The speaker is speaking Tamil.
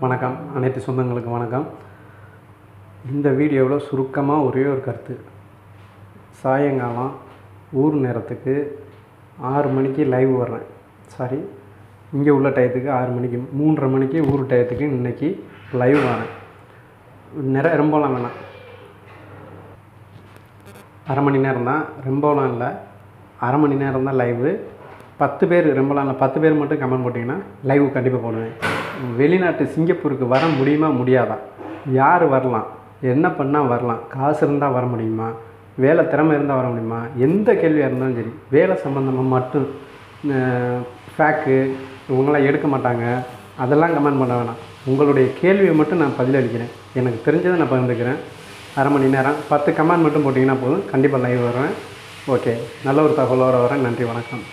வணக்கம், அனைத்து சொந்தங்களுக்கு வணக்கம். இந்த வீடியோவில் சுருக்கமாக ஒரே ஒரு கருத்து. சாயங்காலம் ஊர் நேரத்துக்கு 6 மணிக்கு லைவ் வர்றேன். இங்கே உள்ள டயத்துக்கு 6 மணிக்கு 3:30 மணிக்கு ஊர் டயத்துக்கு இன்றைக்கி லைவ் வரேன். ரொம்பலாம் வேணாம், அரை மணி நேரம் தான், ரொம்பலாம் இல்லை, அரை மணி நேரம் தான் லைவு. 10 பேர், ரொம்பலாம் இல்லை, 10 பேர் மட்டும் கமெண்ட் போட்டிங்கன்னா லைவ் கண்டிப்பாக போடுவேன். வெளிநாட்டு சிங்கப்பூருக்கு வர முடியுமா முடியாதா, யார் வரலாம், என்ன பண்ணால் வரலாம், காசு இருந்தால் வர முடியுமா, வேலை திறமை இருந்தால் வர முடியுமா, எந்த கேள்வியாக இருந்தாலும் சரி, வேலை சம்மந்தமாக மட்டும். ஃபேக்கு இவங்களாம் எடுக்க மாட்டாங்க, அதெல்லாம் கமெண்ட் பண்ண வேணாம். உங்களுடைய கேள்வியை மட்டும் நான் பதிலளிக்கிறேன். எனக்கு தெரிஞ்சதை நான் பகிர்ந்துக்கிறேன். அரை மணி நேரம் 10 கமெண்ட் மட்டும் போட்டிங்கன்னா போதும், கண்டிப்பாக லைவ் வருவேன். ஓகே, நல்ல ஒரு தகவலோடு வரேன். நன்றி, வணக்கம்.